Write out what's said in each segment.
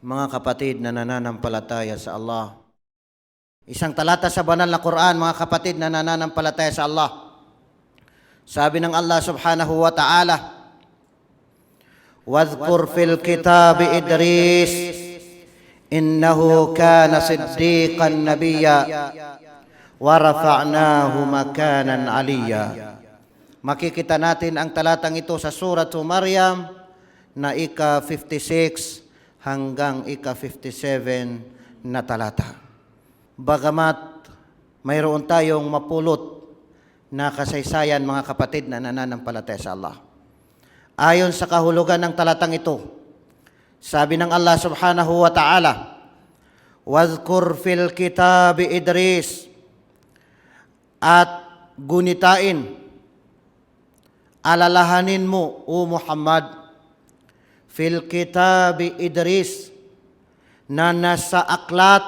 Mga kapatid na nananampalataya sa Allah. Isang talata sa banal na Quran, mga kapatid na nananampalataya sa Allah. Sabi ng Allah subhanahu wa ta'ala, "Wadhkur fil kitabi Idris, innahu kana siddiqan nabiyya, wa rafa'nahu makanan aliyya." Makikita natin ang talatang ito sa Suratu Maryam na ika-56 hanggang ika-57 na talata. Bagamat mayroon tayong mapulot na kasaysayan, mga kapatid na nananampalataya sa Allah. Ayon sa kahulugan ng talatang ito, sabi ng Allah subhanahu wa ta'ala, "Wadhkur fil kitabi Idris," at gunitain, alalahanin mo, o Muhammad, fil kitabi Idris, na nasa aklat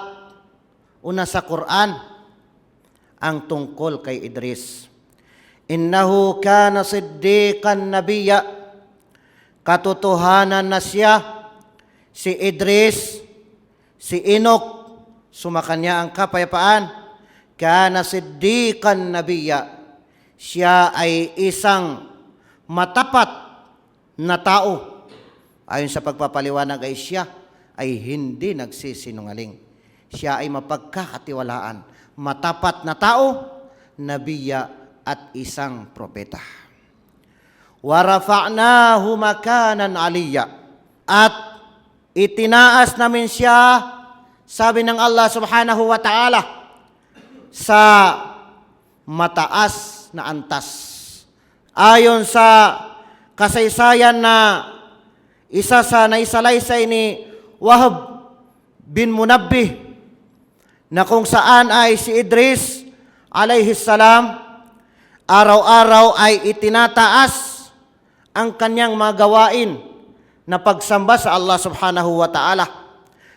o nasa Quran ang tungkol kay Idris. Innahu kana siddiqan nabiyya, katotohanan na siya, si Idris, si Enoch, sumakanya ang kapayapaan, kana siddiqan nabiyya, siya ay isang matapat na tao. Ayon sa pagpapaliwanag ay siya ay hindi nagsisinungaling. Siya ay mapagkakatiwalaan, matapat na tao, nabiya at isang propeta. Wa rafa'nahu makanan aliyya, at itinaas namin siya, sabi ng Allah subhanahu wa ta'ala, sa mataas na antas. Ayon sa kasaysayan na isa sa naisalaysay ni Wahab bin Munabbih, na kung saan ay si Idris alayhi salam araw-araw ay itinataas ang kanyang mga gawain na pagsamba sa Allah subhanahu wa ta'ala,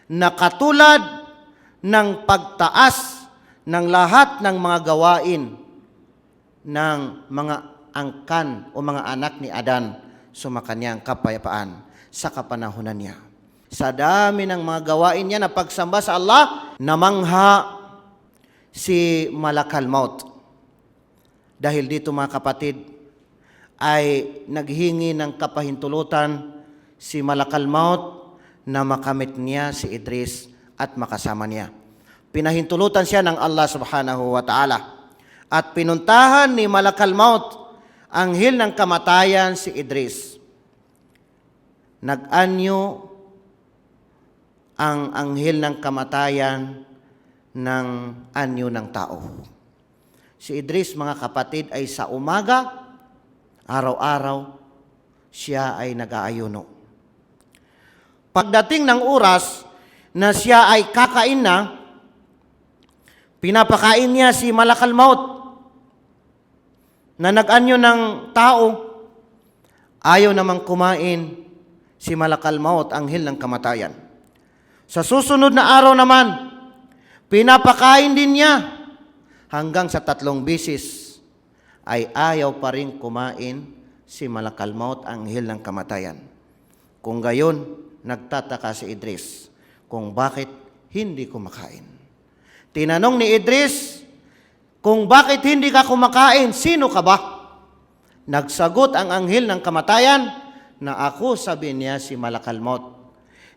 na katulad ng pagtaas ng lahat ng mga gawain ng mga angkan o mga anak ni Adan, sumakanyang kapayapaan sa kapanahunan niya. Sa dami ng mga gawain niya na pagsamba sa Allah, namangha si Malakal Maut. Dahil dito, mga kapatid, ay naghingi ng kapahintulutan si Malakal Maut na makamit niya si Idris at makasama niya. Pinahintulutan siya ng Allah subhanahu wa ta'ala, at pinuntahan ni Malakal Maut, anghel ng kamatayan, si Idris. Nag-anyo ang anghel ng kamatayan ng anyo ng tao. Si Idris, mga kapatid, ay sa umaga, araw-araw, siya ay nag-aayuno. Pagdating ng oras na siya ay kakain na, pinapakain niya si Malakal Maut na nag-anyo ng tao. Ayaw namang kumain si Malakal Maut, anghel ng kamatayan. Sa susunod na araw naman, pinapakain din niya hanggang sa 3 beses ay ayaw pa rin kumain si Malakal Maut, anghel ng kamatayan. Kung gayon, nagtataka si Idris kung bakit hindi kumakain. Tinanong ni Idris, kung bakit hindi ka kumakain, sino ka ba? Nagsagot ang anghel ng kamatayan na ako, sabi niya, si Malakal Maut.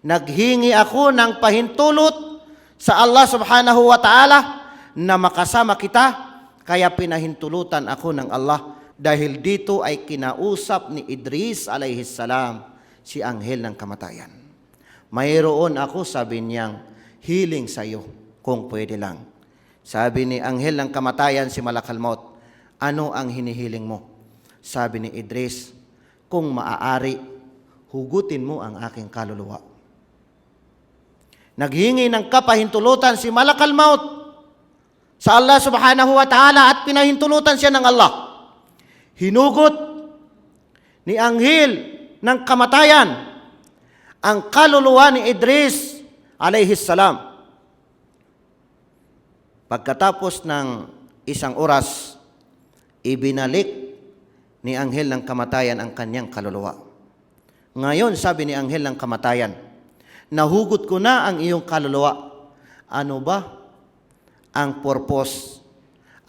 Naghingi ako ng pahintulot sa Allah subhanahu wa ta'ala na makasama kita, kaya pinahintulutan ako ng Allah. Dahil dito ay kinausap ni Idris alayhi salam si anghel ng kamatayan. Mayroon ako, sabi niyang, hiling sa iyo kung pwede lang. Sabi ni anghel ng kamatayan, si Malakal Maut, ano ang hinihiling mo? Sabi ni Idris, kung maaari, hugutin mo ang aking kaluluwa. Naghingi ng kapahintulutan si Malakal Maut sa Allah subhanahu wa ta'ala, at pinahintulutan siya ng Allah. Hinugot ni anghel ng kamatayan ang kaluluwa ni Idris alayhi salam. Pagkatapos ng 1 oras, ibinalik ni anghel ng kamatayan ang kanyang kaluluwa. Ngayon, sabi ni anghel ng kamatayan, Nahugot ko na ang iyong kaluluwa. Ano ba ang purpose?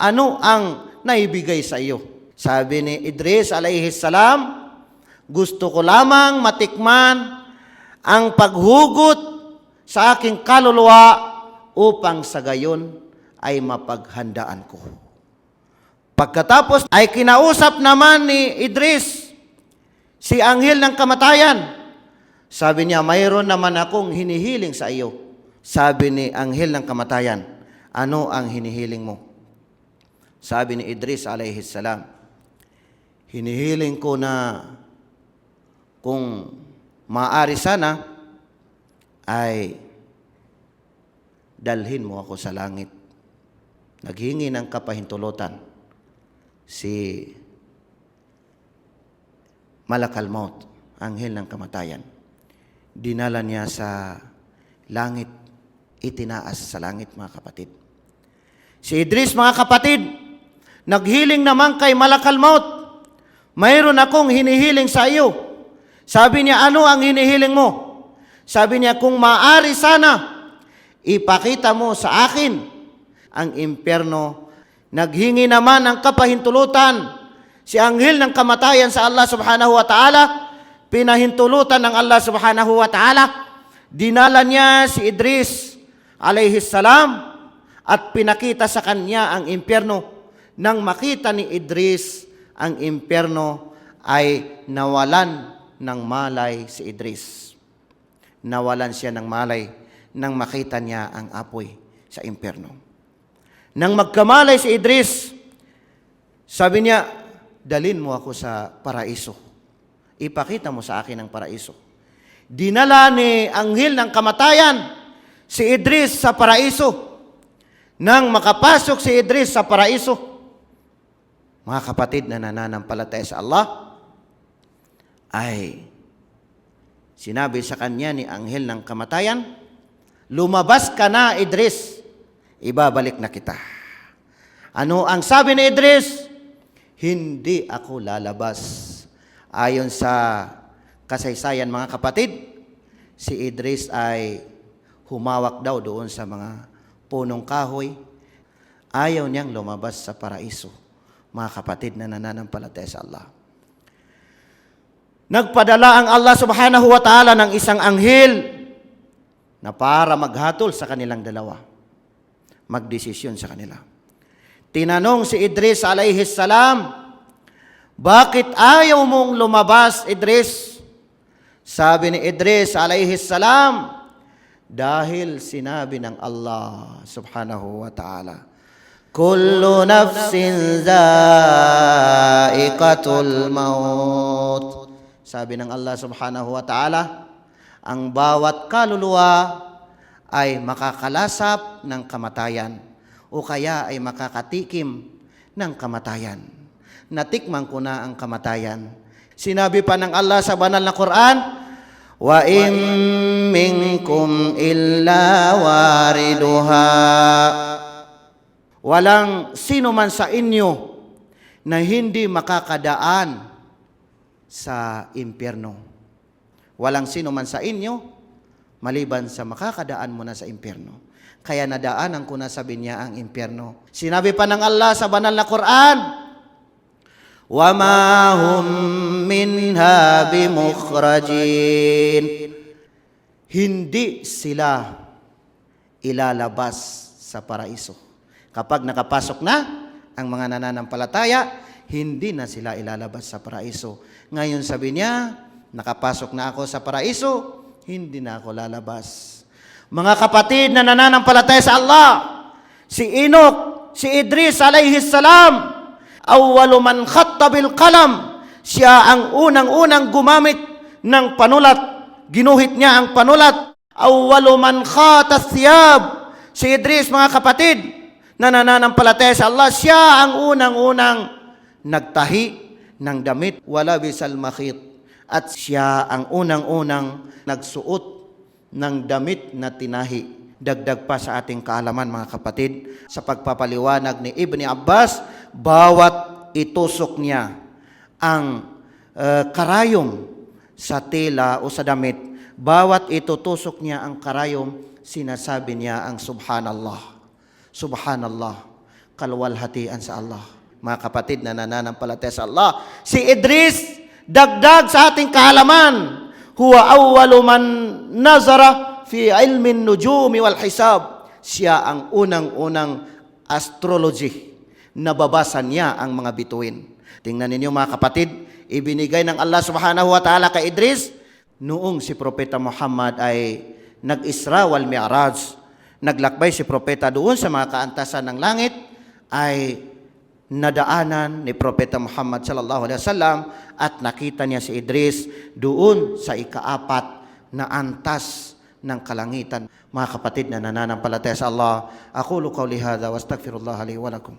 Ano ang naibigay sa iyo? Sabi ni Idris alayhi salam, gusto ko lamang matikman ang paghugot sa aking kaluluwa upang sa gayon ay mapaghandaan ko. Pagkatapos ay kinausap naman ni Idris si anghel ng kamatayan. Sabi niya, mayroon naman akong hinihiling sa iyo. Sabi ni anghel ng kamatayan, ano ang hinihiling mo? Sabi ni Idris alayhi salam, hinihiling ko na kung maaari sana ay dalhin mo ako sa langit. Naghingi ng kapahintulutan si Malakal Maut, anghel ng kamatayan. Dinala niya sa langit, itinaas sa langit, mga kapatid. Si Idris, mga kapatid, naghiling naman kay Malakal Maut, mayroon akong hinihiling sa iyo. Sabi niya, ano ang hinihiling mo? Sabi niya, kung maaari sana, ipakita mo sa akin ang impyerno. Naghingi naman ng kapahintulutan si anghel ng kamatayan sa Allah subhanahu wa ta'ala. Pinahintulutan ng Allah subhanahu wa ta'ala. Dinala niya si Idris alayhi salam at pinakita sa kanya ang impyerno. Nang makita ni Idris ang impyerno ay nawalan ng malay si Idris. Nawalan siya ng malay nang makita niya ang apoy sa impyerno. Nang magkamalay si Idris, sabi niya, dalhin mo ako sa paraiso. Ipakita mo sa akin ang paraiso. Dinala ni anghel ng kamatayan si Idris sa paraiso. Nang makapasok si Idris sa paraiso, mga kapatid na nananampalataya sa Allah, ay sinabi sa kanya ni anghel ng kamatayan, lumabas ka na, Idris, ibabalik na kita. Ano ang sabi ni Idris? Hindi ako lalabas. Ayon sa kasaysayan, mga kapatid, si Idris ay humawak daw doon sa mga punong kahoy. Ayaw niyang lumabas sa paraiso, mga kapatid na nananampalataya sa Allah. Nagpadala ang Allah subhanahu wa ta'ala ng isang anghel na para maghatol sa kanilang dalawa, magdesisyon sa kanila. Tinanong si Idris alayhi salam, bakit ayaw mong lumabas, Idris? Sabi ni Idris alayhi salam, dahil sinabi ng Allah subhanahu wa ta'ala, kullu nafsin zaiqatul maut. Sabi ng Allah subhanahu wa ta'ala, ang bawat kaluluwa ay makakalasap ng kamatayan o kaya ay makakatikim ng kamatayan. Natikman ko na ang kamatayan. Sinabi pa ng Allah sa banal na Quran, wa in minkum illa wariduha. Walang sino man sa inyo na hindi makakadaan sa impyerno. Walang sino man sa inyo maliban sa makakadaan mo na sa impyerno. Kaya nadaanan ko na, sabi niya, ang impyerno. Sinabi pa ng Allah sa banal na Quran, wa ma hum minha bimukhrajin. Hindi sila ilalabas sa paraiso. Kapag nakapasok na ang mga nananampalataya, hindi na sila ilalabas sa paraiso. Ngayon sabi niya, nakapasok na ako sa paraiso, hindi na ako lalabas. Mga kapatid na nananampalataya sa Allah, si Enoch, si Idris alayhi salam, awwalu man khatta bil qalam, siya ang unang-unang gumamit ng panulat. Ginuhit niya ang panulat. Awwalu man khata thiyab, si Idris, mga kapatid na nananampalataya sa Allah, siya ang unang-unang nagtahi ng damit, wala bisal makhit, at siya ang unang-unang nagsuot ng damit na tinahi. Dagdag pa sa ating kaalaman, mga kapatid, sa pagpapaliwanag ni Ibn Abbas, bawat itusok niya ang karayom sa tela o sa damit, bawat itutusok niya ang karayom, sinasabi niya ang Subhanallah. Subhanallah, kalwalhatian sa Allah. Mga kapatid na nananampalataya sa Allah, si Idris, dagdag sa ating kaalaman, huwa awwalu man nazara fi ilmin nujumi wal hisab. Siya ang unang-unang astrology. Nababasa niya ang mga bituin. Tingnan ninyo mga kapatid, ibinigay ng Allah subhanahu wa ta'ala kay Idris noong si Propeta Muhammad ay nag-Isra wal Mi'raj. Naglakbay si Propeta doon sa mga kaantasan ng langit, ay nadaanan ni Propeta Muhammad sallallahu alaihi wasallam at nakita niya si Idris doon sa ika-4 na antas ng kalangitan. Mga kapatid na nananampalataya sa Allah, aqulu qawli hadha wa astaghfirullah li wa lakum.